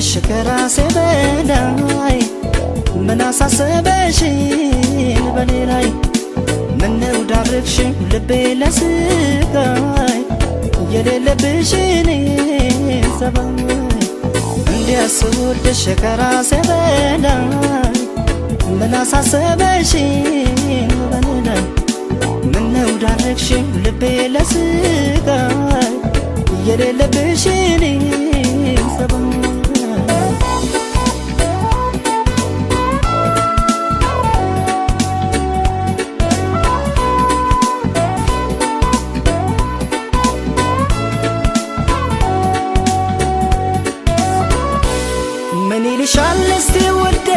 ስወድሽ ከራሴ በላይ ምን አሳሰበሽኝ በኔ ላይ ምነው ዳረግሽኝ ልቤ ለስቃይ የሌለብሽን ሰባይ እንዲያ ስወድሽ ከራሴ በላይ ምን አሳሰበሽኝ በኔ ላይ ምነው ዳረግሽኝ ልቤ ለስቃይ የሌለብሽን ሰባይ ምን ይልሻል እስቲ ውዴ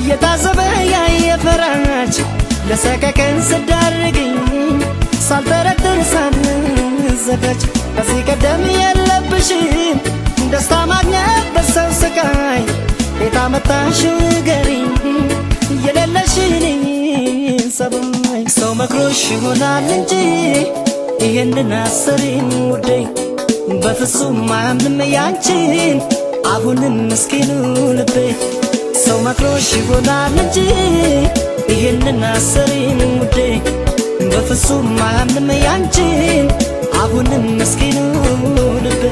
የታዘበ ያየፈራች ለሰቀቀን ስዳርግኝ ሳልጠረጥር ሳልዘጋጅ ከዚህ ቀደም የለብሽም ደስታ ማግኘት በሰው ስቃይ የታመጣሽው ንገሪኝ የሌለሽን ሰባይ ሰው መክሮሽ ይሆናል እንጂ ይህንን አሰሪን ውዴ በፍጹም አያምንም ያንቺን አሁንም ምስኪኑ ልቤ ሰው መክሮሽ ይሆናል እንጂ ይህንን አሰሪን ውዴ በፍጹም አያምንም ያንቺን አሁንም ምስኪኑ ልቤ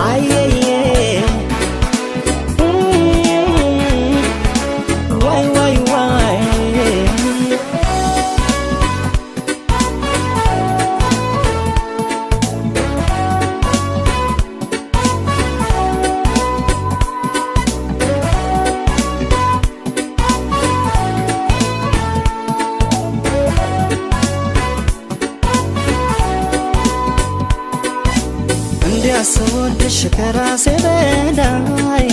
አየየ ዋይ ዋይ ዋይ ስወድሽ ከራሴ በላይ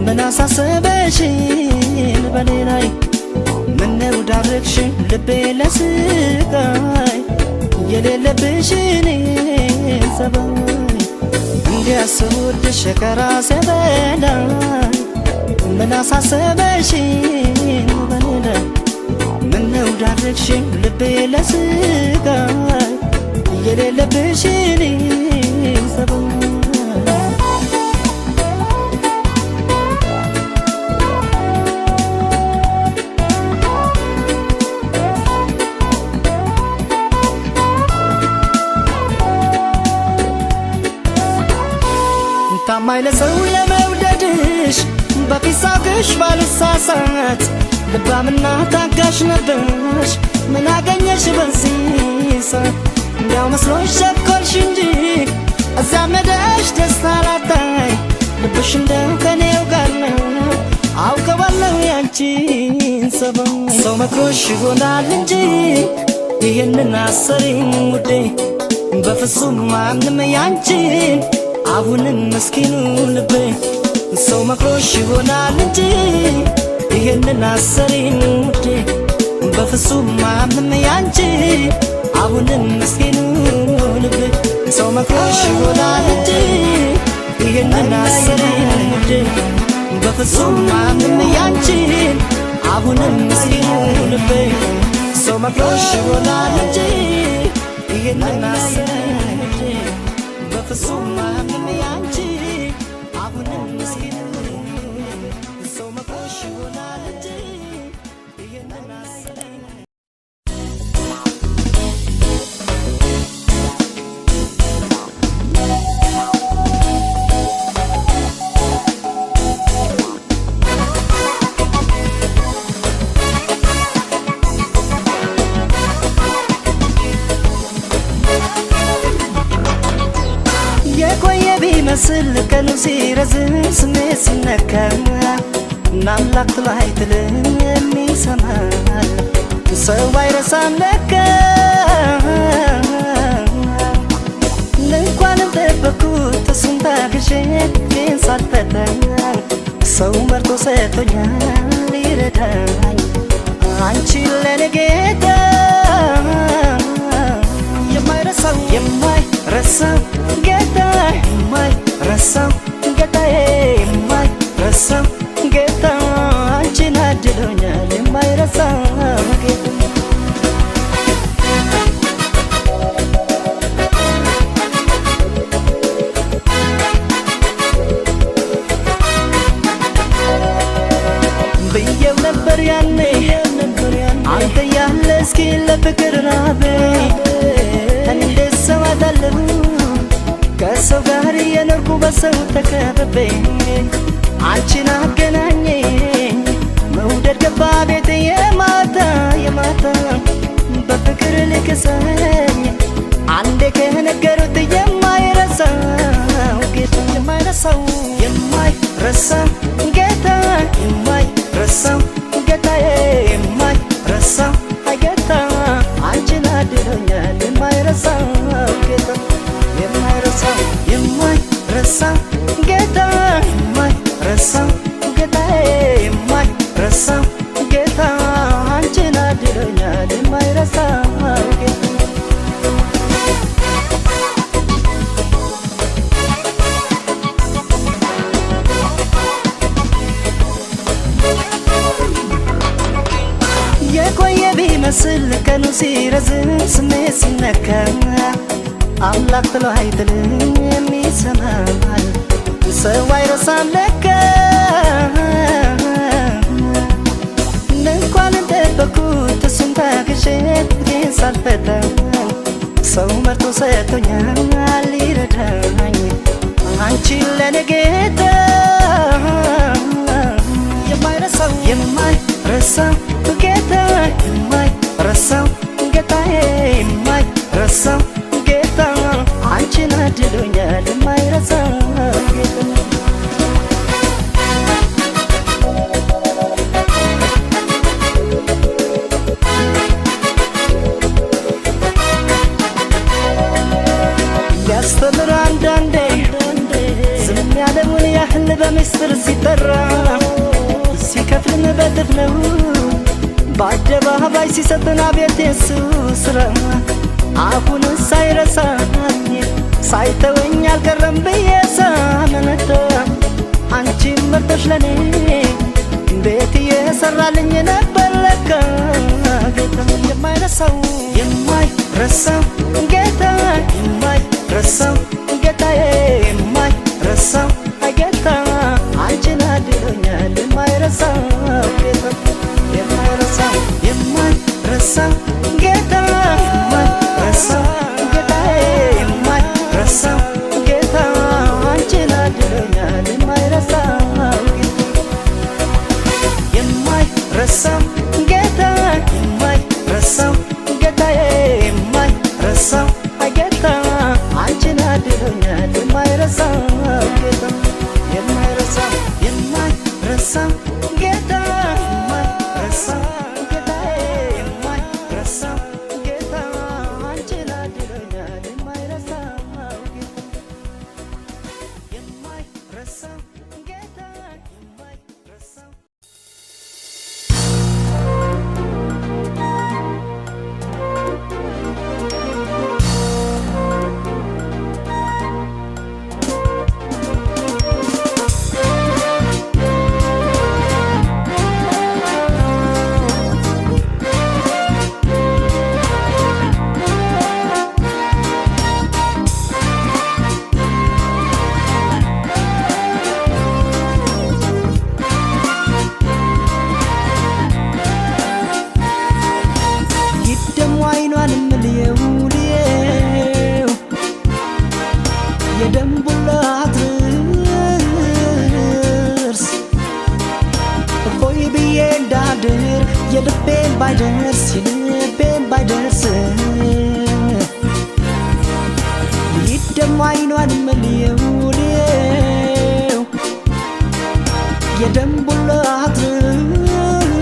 ምን አሳሰበሽኝ በኔ ላይ ምነው ዳረግሽኝ ልቤ ለስቃይ የሌለብሽን ሰባይ እንዲያ ስወድሽ ከራሴ በላይ ምን አሳሰበሽኝ በኔ ላይ ምነው ዳረግሽኝ ልቤ ለስቃይ የሌለብሽን ሰባይ ታማኝ ለሰው ለመውደድሽ በፊት ሳውቅሽ ባልሳሳት ልባምና ታጋሽ ነበርሽ ምን አገኘሽ በዚህ ሰዓት እንዲያው መስሎሽ ቸኮልሽ እንጂ እዚያ መደሽ ደስታ ላታይ ልብሽ እንደው ከኔው ጋር ነው አውቀዋለሁ ያንቺን ሰባይ ሰው መክሮሽ ይሆናል እንጂ ይህንን አሰሪኝ ውዴ በፍጹም አያምንም ያንቺን አሁንም ምስኪኑ ልቤ ሰው መክሮሽ ይሆናል እንጂ ይህንን አሰሪኝ ውዴ በፍጹም አያምንም ያንቺን አሁንም ምስኪኑ ልቤ ሰው መክሮሽ ይሆናል እንጂ ይህንን አሰሪኝ ውዴ በፍጹም አያምንም ያንቺን አሁንም ምስኪኑ ልቤ ሰው መክሮሽ ይሆናል እንጂ ይህንን አሰሪኝ ውዴ በፍጹም አያምንም ያንቺን አሁንም ምስኪኑ ሰው መክሮሽ ይሆናል እንጂ ይህንን አሰሪኝ መስል ቀኑ ሲረዝም ስሜት ሲነካ ናምላክ ላይ ትልም የሚሰማል ሰው አይረሳም ለካ እንኳንም ጠበኩት እሱን ታግሼ ግን ሳልፈተን ሰው መርጦ ሰጥቶኛል ይረዳኝ አንቺ ለኔ ጌታ የማይረሳው ጌታ የማይረሳው ጌታዬ የማይረሳው ጌታ አንቺን አድሎኛል የማይረሳው ጌታ ምስኪን ለፍቅር ራቤ እንዴት ሰው አጣለሁ ከሰው ጋር የኖርኩ በሰው ተከብቤ አንቺን አገናኘኝ መውደድ ገባ ቤቴ የማታ የማታ በፍቅር ልክሰኝ አንዴ ከነገሩት የማይረሳው ጌታ የማይረሳው የማይረሳው ጌታ የማይረሳው ጌታዬ የማይረሳው ጌታ አንቺን አድሎኛል የማይረሳው ጌታ የማይረሳው የማይረሳው ጌታ የማይረሳው ጌታዬ የማይረሳው ጌታ አንቺን አድሎኛል የማይረሳው ጌታ የቆየ ቢመስል ቀኑ ሲረዝም ስሜት ሲነካ አምላክ ብሎ አይጥልም የሚሰማል ሰው አይረሳም ለካ እንኳን እንደጠበኩት እሱን ታግሼ ግን ሳልፈታ ሰው መርጦ ሰጥቶኛል ሊረዳኝ አንቺን ለኔ ጌታ የማይረሳው የማይረሳው ጌታ የማይረሳው ጌታዬ የማይረሳው ጌታ አንቺን አድሎኛል የማይረሳው ጌታ ሊያስተምር አንዳንዴ ዝም ያለውን ያህል በምስጢር ሲጠራ ሲከፍልን በጥፍ ነው በአደባባይ ሲሰጥን አቤት የሱ ስራ አሁን ሳይረሳኝ ሳይተወኝ አልቀረም ብዬ ሳመነታ አንቺን መርጦሽ ለኔ ቤት የሰራልኝ ነበር ለካ ጌታ የማይረሳው የማይረሳው ጌታ የማይረሳው ጌታዬ የማይረሳው ጌታ አንቺን አድሎኛል የማይረሳው ጌታ የማይረሳው የማይረሳው ጌታ የማይረሳው ጌታዬ የማይረሳው ጌታ አንቺን አድሎኛል የማይረሳው የማይረሳው ጌታ የማይረሳው ጌታዬ የማይረሳው ጌታ አንቺን አድሎኛል የማይረሳው ጌታ የማይረሳው የማይረሳው ጌታ የማይረሳው ጌታዬ የማይረሳው ጌታ አንቺን አድሎኛል የማይረሳው ጌታ የማይረሳው ጌታ የማይረሳው የልቤን ባይደርስ የልቤን ባይደርስ ይደሞ አይኗን መልየው የደንቡላ አድርስ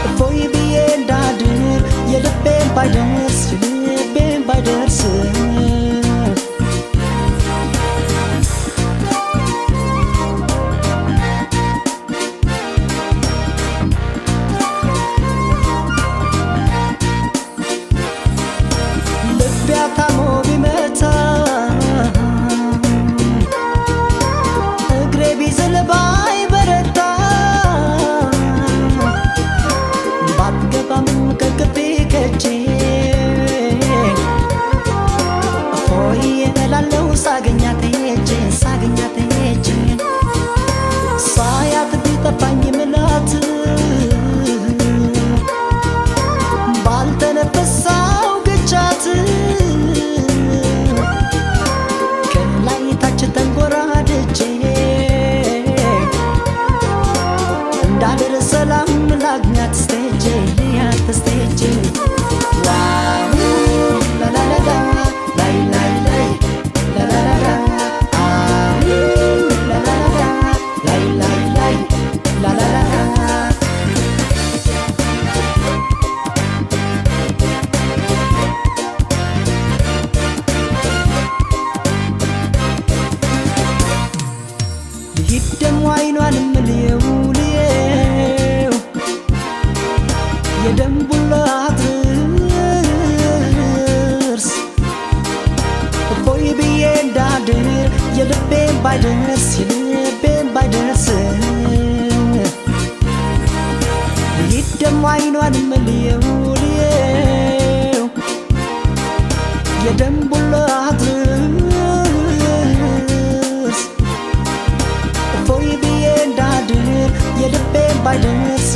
እፎይ ብዬ እንዳድር የልቤን ባይደርስ የልቤን ባይደርስ ባይደርስ የልቤን ባይደርስ ይደሞ አይኗን መልየው ልየው የደም ቡላት እፎይ ብዬ እንዳድር የልቤን ባይደርስ